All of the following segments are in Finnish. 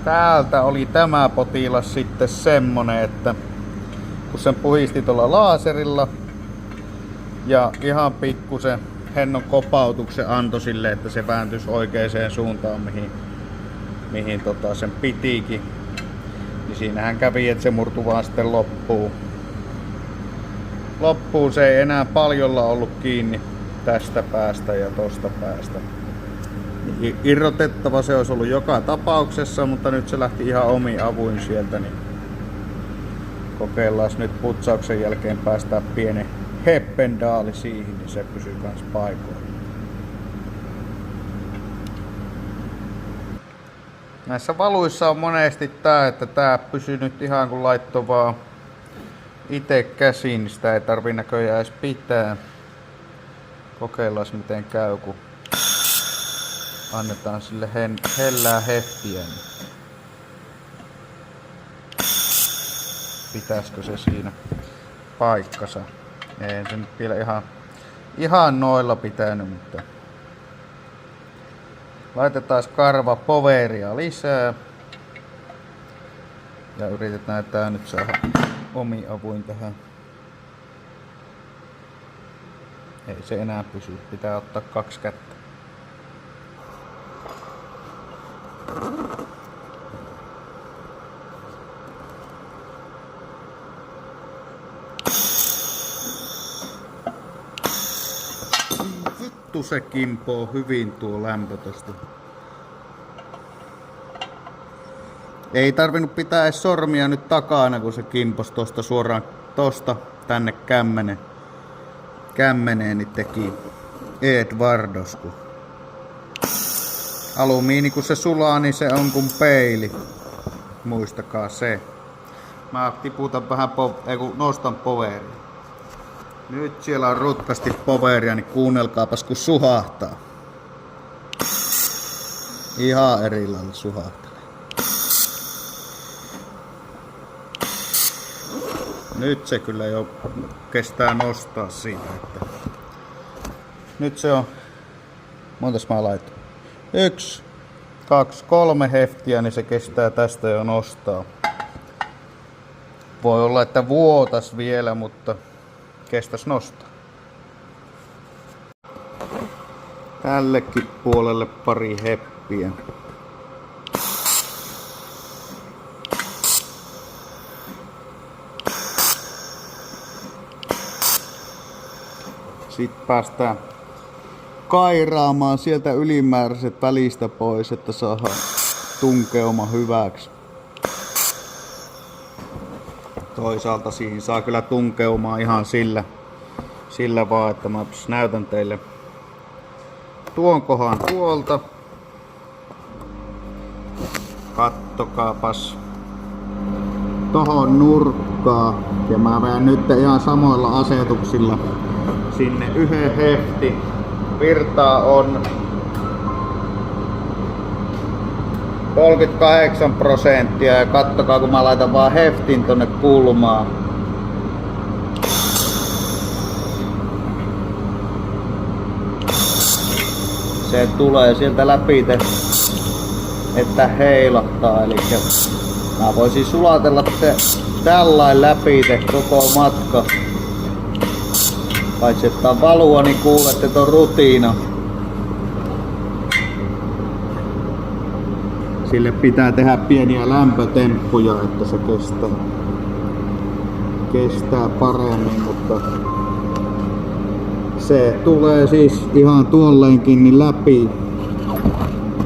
Täältä oli tämä potilas sitten semmonen, että kun sen puhisti tuolla laaserilla ja ihan pikkusen hennon kopautuksen antoi sille, että se vääntyisi oikeaan suuntaan mihin sen pitikin. Niin siinähän kävi, että se murtui vaan sitten loppuun. Loppuun se ei enää paljolla ollut kiinni tästä päästä ja tosta päästä. Irrotettava se olisi ollut joka tapauksessa, mutta nyt se lähti ihan omin avuin sieltä. Niin kokeillaan nyt putsauksen jälkeen päästään pienen heppendaali siihen, niin se pysyy kans paikoilla. Näissä valuissa on monesti tää, että tää pysyy nyt ihan kun laittoi vaan ite käsiin, niin sitä ei tarvi näköjään edes pitää. Kokeillaan miten käy, kun annetaan sille hellää heftiä. Niin pitäisikö se siinä paikkansa? Ei se nyt vielä ihan noilla pitänyt, mutta laitetaan karva poweria lisää ja yritetään tää nyt saada omin avuin tähän. Ei se enää pysy, pitää ottaa 2 kättä. Vittu se kimpoo hyvin tuo lämpö tosta. Ei tarvinnut pitää edes sormia nyt takana, kun se kimpos tosta suoraan tosta tänne kämmeneen, niin teki Edvardos. Alumiini kun se sulaa, niin se on kuin peili. Muistakaa se. Mä tiputan vähän nostan poweria. Nyt siellä on rutkasti poweria, niin kuunnelkaapas kun suhahtaa. Ihan eri lailla suhahtaa. Nyt se kyllä jo kestää nostaa siitä, että nyt se on, montas mä laitan? 1, 2, 3 heftiä, niin se kestää tästä jo nostaa. Voi olla, että vuotas vielä, mutta kestäisi nostaa. Tällekin puolelle pari heppiä. Sitten päästään kairaamaan sieltä ylimääräiset välistä pois, että saadaan tunkeuma hyväksi. Toisaalta siihen saa kyllä tunkeumaa ihan sillä vaan, että mä näytän teille tuon kohan tuolta. Kattokaapas tohon nurkkaan. Ja mä vedän nyt ihan samoilla asetuksilla sinne yhden hefti. Virtaa on 38% ja kattokaa kun mä laitan vaan heftin tonne kulmaan. Se tulee sieltä läpi, että heilahtaa, eli mä voisin sulatella se tällain läpi koko matka. Paitsi että on valua, niin kuulette ton rutiina. Sille pitää tehdä pieniä lämpötemppuja, että se kestää paremmin, mutta se tulee siis ihan tuolleenkin niin läpi,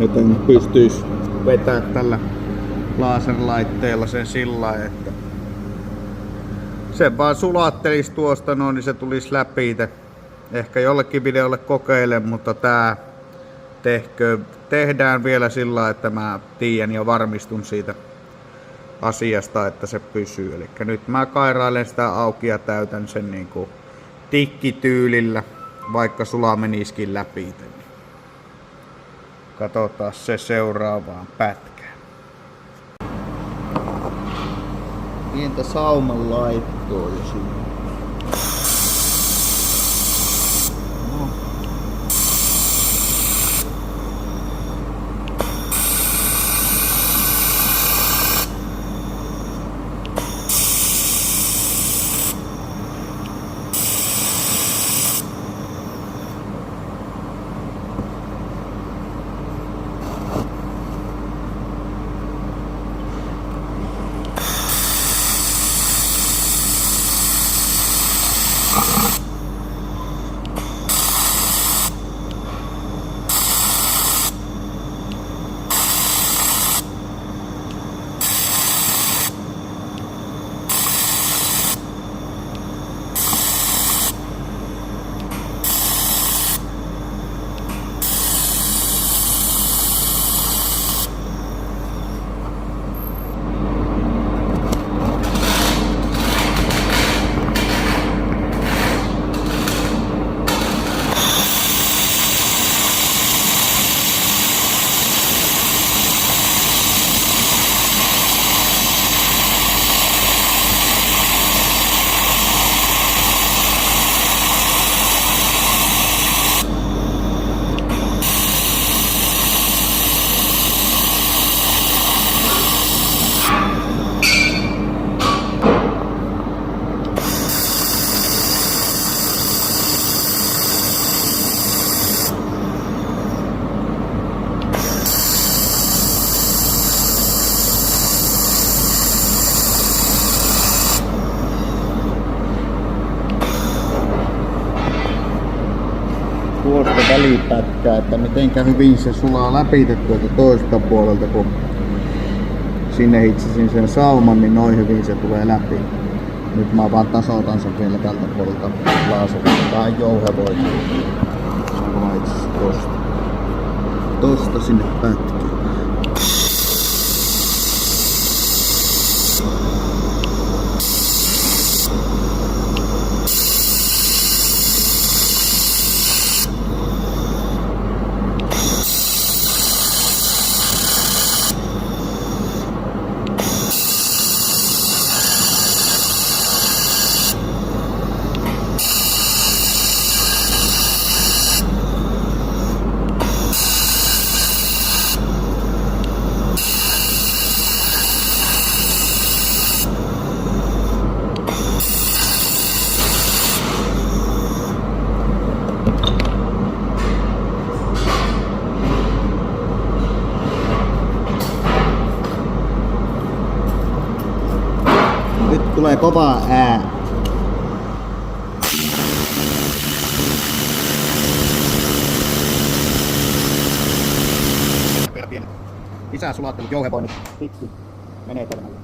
että pystyisi vetämään tällä laserlaitteella sen sillä, että se vaan sulattelisi tuosta noin, niin se tulisi läpi. Ehkä jollekin videolle kokeile, mutta tää tehdään vielä sillä, että mä tiedän ja varmistun siitä asiasta, että se pysyy. Eli nyt mä kairailen sitä auki ja täytän sen niinku tikkityylillä, vaikka sula meniskin läpi. Katsotaan se seuraavaan pätkään. Pientä sauman laittoa jo siinä. No. läpipätkää, että mitenkä hyvin se sulaa läpi tuolta toiselta puolelta, kun sinne hitsasin sen sauman, niin noin hyvin se tulee läpi. Nyt mä vaan tasoitan sen vielä tältä puolelta laaserilla. Vähän jouhevoitu. Saanko mä itse asiassa tosta sinne pätkään. Nyt tulee kova ää. Lisää sulattelut jouhevoinnit pitkin menetelmällä.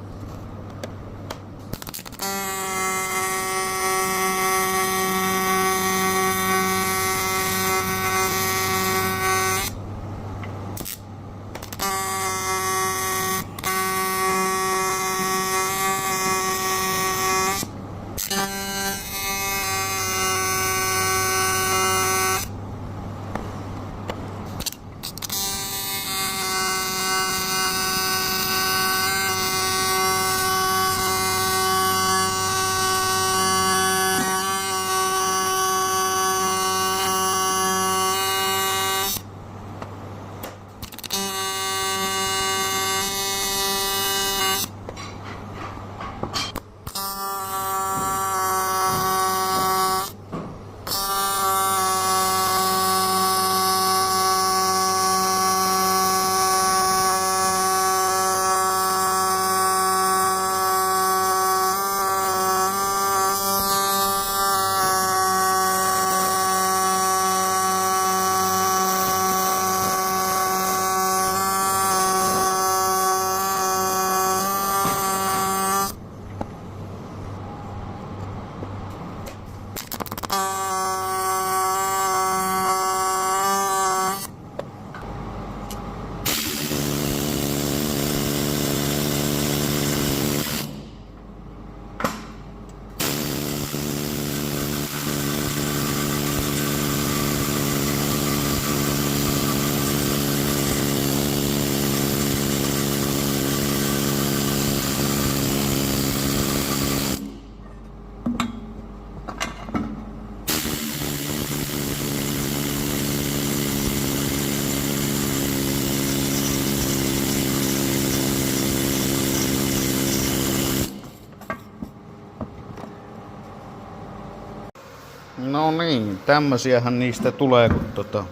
No niin, tämmösiähän niistä tulee, kun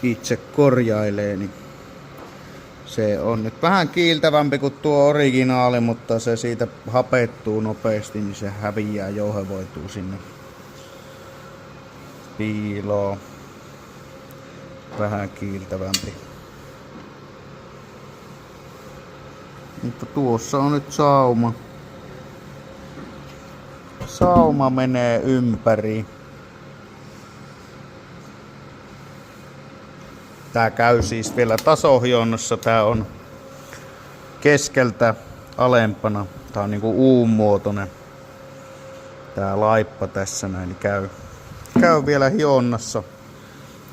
itse korjailee, niin se on nyt vähän kiiltävämpi kuin tuo originaali, mutta se siitä hapettuu nopeasti, niin se häviää, jouhevoituu sinne piiloon. Vähän kiiltävämpi. Mutta tuossa on nyt sauma. Sauma menee ympäri. Tää käy siis vielä tasohionnossa. Tää on keskeltä alempana. Tää on niinku U-muotoinen. Tää laippa tässä näin niin käy vielä hionnassa.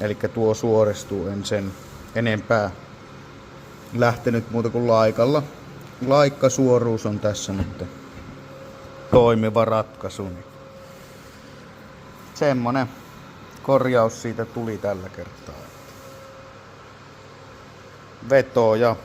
Elikkä tuo suoristuu, en sen enempää lähtenyt muuta kuin laikalla. Laikkasuoruus on tässä nyt toimiva ratkaisu. Niin semmonen korjaus siitä tuli tällä kertaa. Veto ja